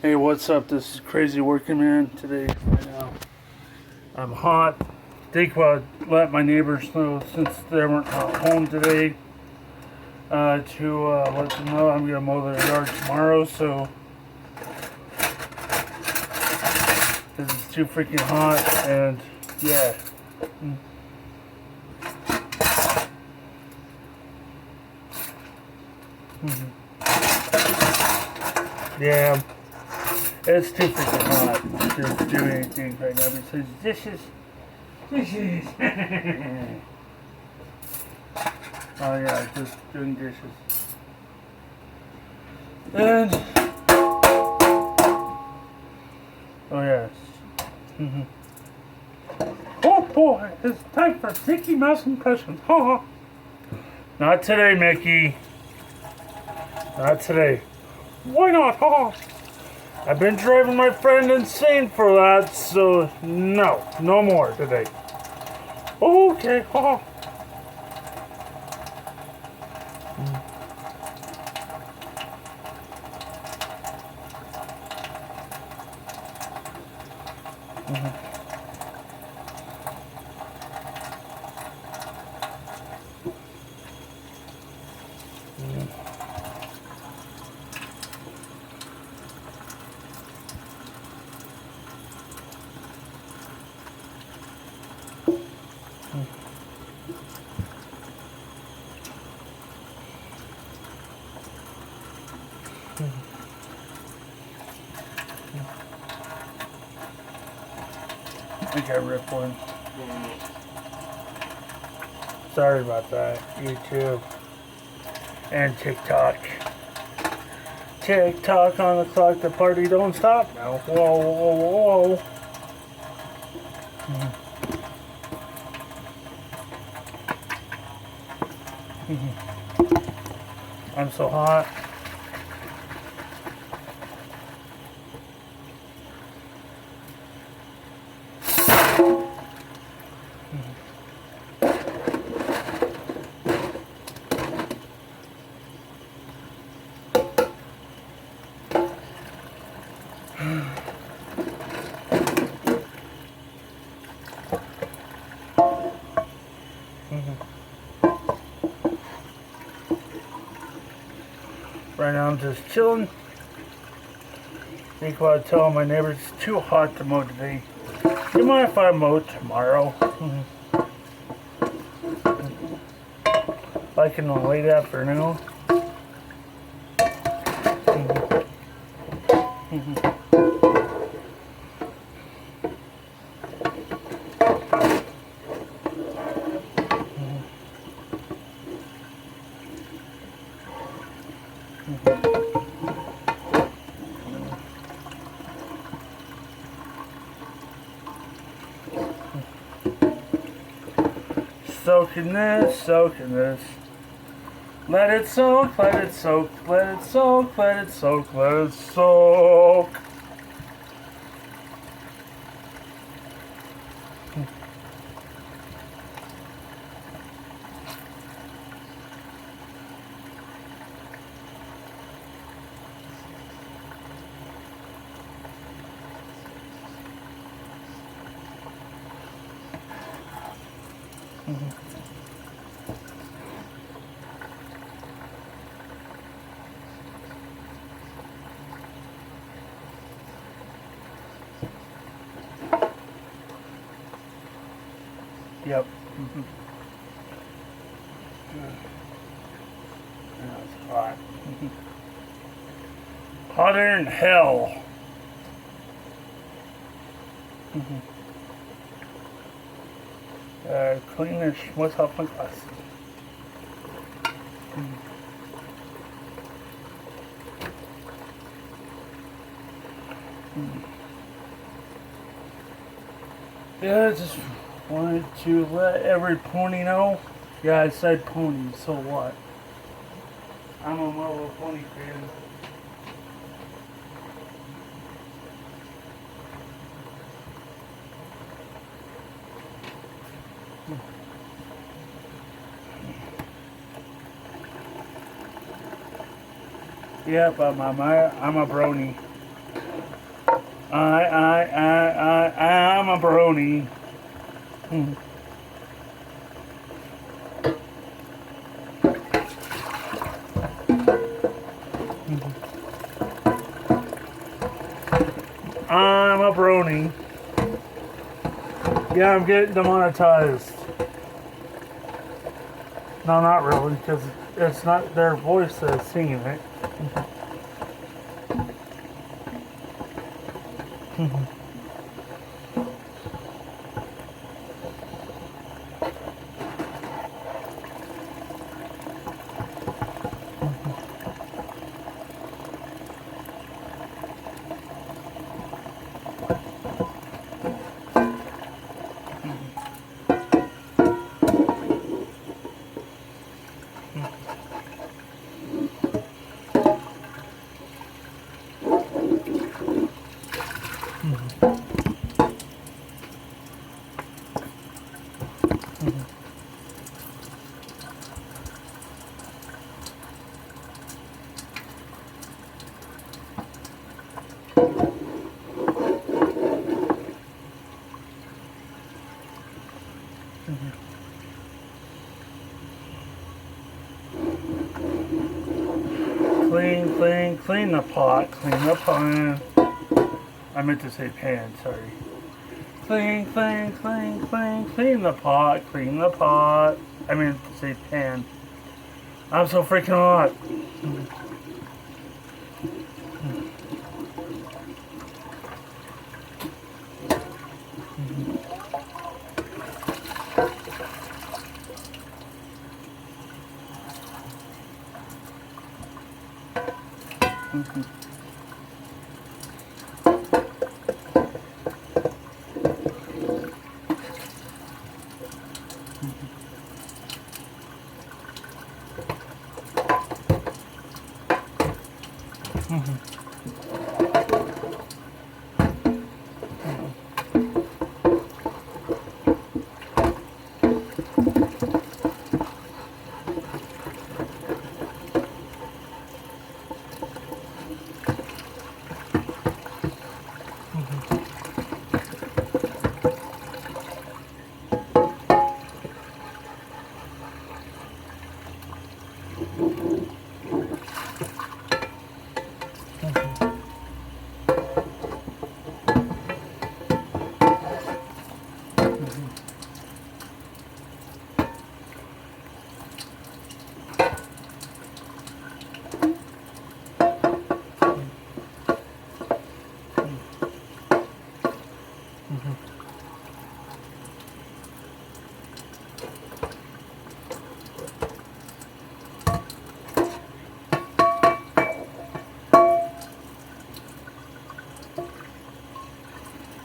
Hey, what's up? This is Crazy Working Man today. Right now, I'm hot. Think about let my neighbors know since they weren't home today to let them know I'm gonna mow their yard tomorrow. So this is too freaking hot, and yeah. Yeah, it's too freaking hot to do anything right now because dishes. Oh yeah, just doing dishes. And oh yes. Oh boy, it's time for Mickey Mouse impressions. Ha. Not today, Mickey. Not today. Why not? Ha. I've been driving my friend insane for that, so no more today. Okay. Ha. I think I ripped one. Sorry about that. YouTube and TikTok. TikTok on the clock. The party don't stop now. Whoa, whoa, whoa. I'm so hot. Right now I'm just chilling. Think what I tell my neighbors it's too hot to mow today. You mind if I mow tomorrow? Like in the late afternoon. Soaking this, soaking this. Let it soak, let it soak, let it soak, let it soak, let it soak. Yep. That's hot. Hotter than hell. Clean the schmutz off my glasses. Yeah, I just wanted to let every pony know. Yeah, I said pony, so what? I'm a My Little Pony fan. Yep, I'm a brony. I'm a brony. Hmm. I'm a brony. Yeah, I'm getting demonetized. No, not really, because it's not their voice that's singing it. Clean the pot, clean the pan. I meant to say pan, sorry. Clean the pot, clean the pot. I meant to say pan. I'm so freaking hot.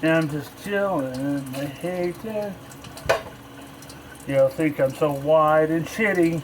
And I'm just chilling. I hate it. You'll think I'm so wide and shitty.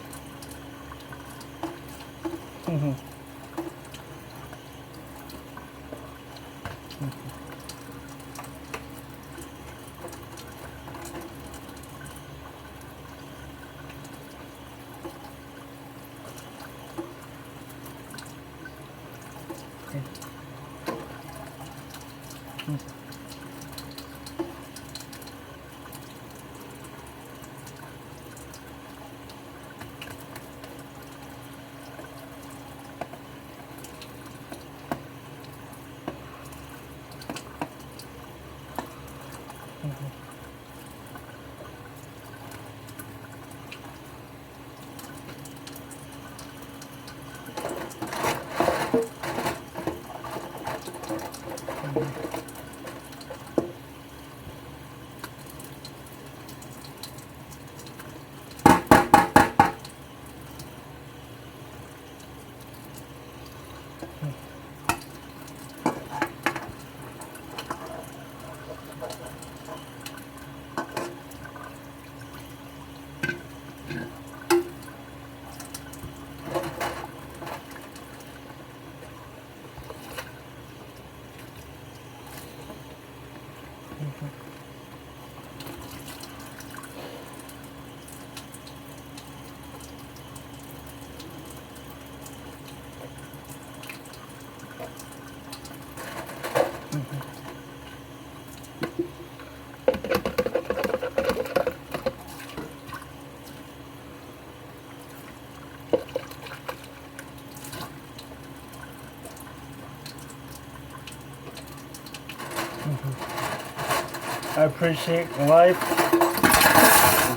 I appreciate life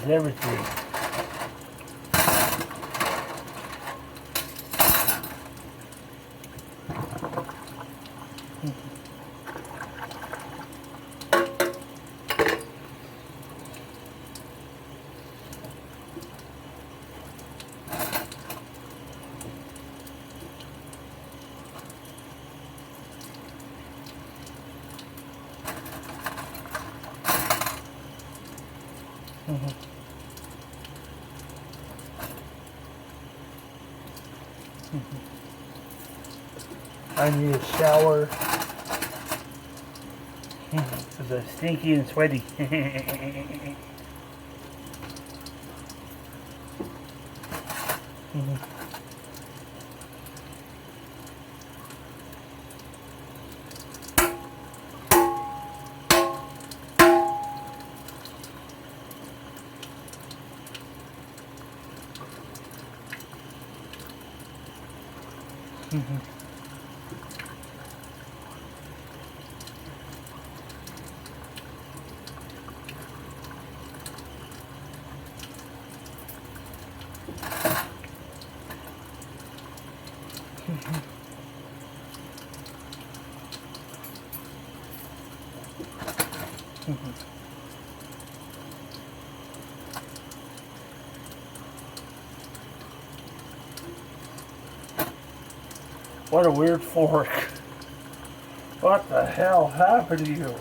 is everything. I need a shower because I'm stinky and sweaty. What a weird fork. What the hell happened to you?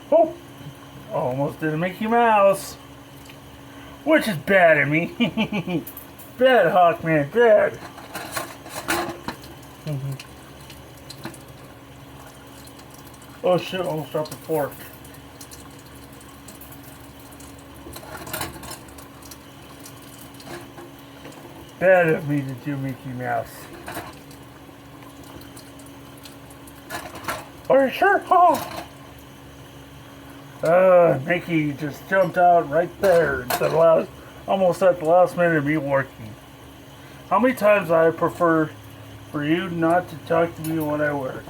Oh, almost did a Mickey Mouse. Which is bad of me. Bad, Hawkman, bad. Oh shit, almost dropped the fork. Bad of me to do Mickey Mouse. Are you sure? Oh. Mickey just jumped out right there at the last, almost at the last minute of me working. How many times I prefer for you not to talk to me when I work?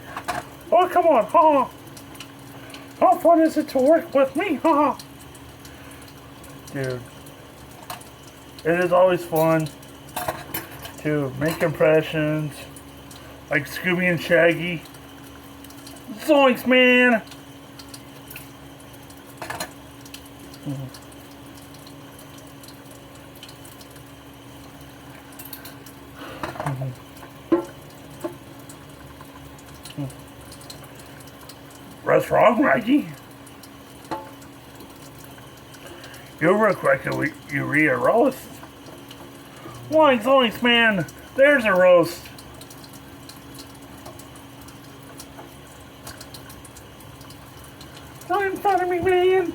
Oh, come on, huh? How fun is it to work with me, huh? Dude, it is always fun to make impressions like Scooby and Shaggy. Zoinks, man! What's wrong, Mikey? You look like you eat a roast. Zoinks, zoinks, man! There's a roast. Not in front of me, man!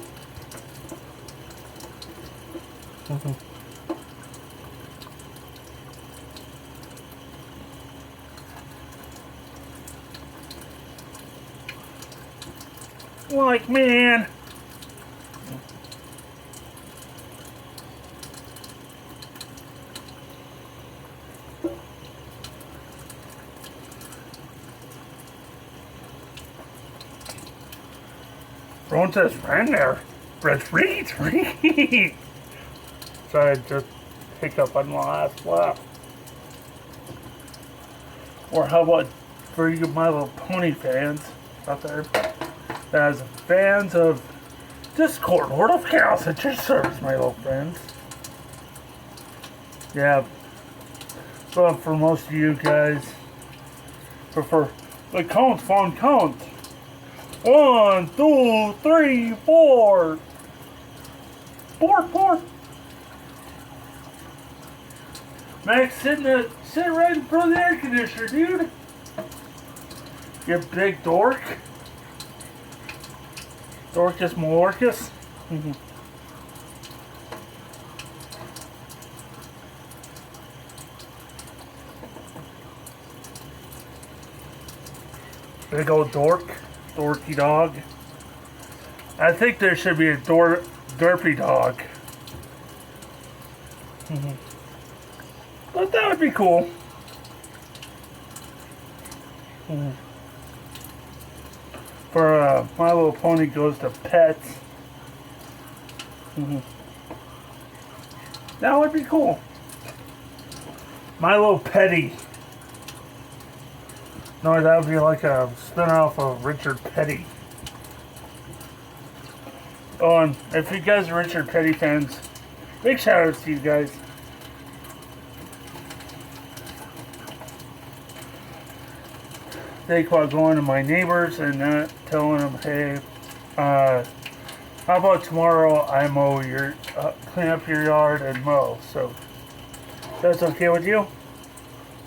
Like, man! Throwing to his friend there. Red free. Sorry, I just picked up on the last lap. Or how about for you My Little Pony fans out there? As fans of Discord, Lord of Chaos at your service, my little friends. Yeah, but for most of you guys, prefer the count, fun count. 1, 2, 3, 4. 4. Max, sit right in front of the air conditioner, dude. You big dork. Dorcas Malorcas. Big old dork. Dorky dog. I think there should be a derpy dog. But that would be cool. For My Little Pony Goes to Pets. That would be cool. My Little Petty. No, that would be like a spin-off of Richard Petty. Oh, and if you guys are Richard Petty fans, big shout outs to you guys. Think about going to my neighbors and telling them, hey, how about tomorrow I mow your, clean up your yard and mow. So, that's okay with you?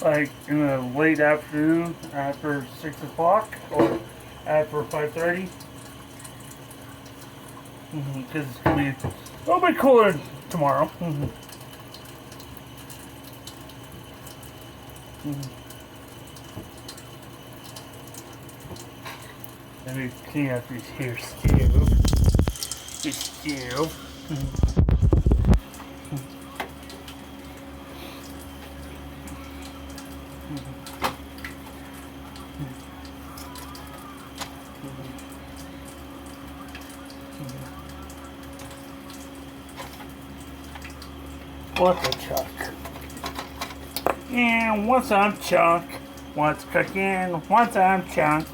Like in the late afternoon, after 6 o'clock, or after 5:30? Because it's going to be a little bit cooler tomorrow. Let me clean up this here stove. This stove. What's a chuck? And what's up, Chuck? What's cooking? What's up, Chuck?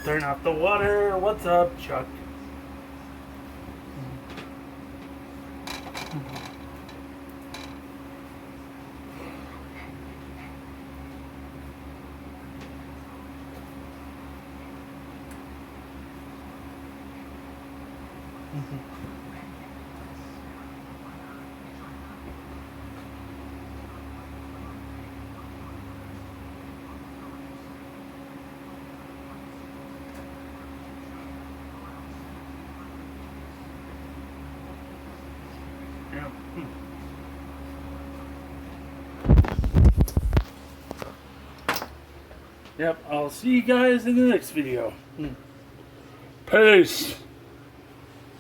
Turn off the water. What's up, Chuck? Yep, I'll see you guys in the next video. Peace.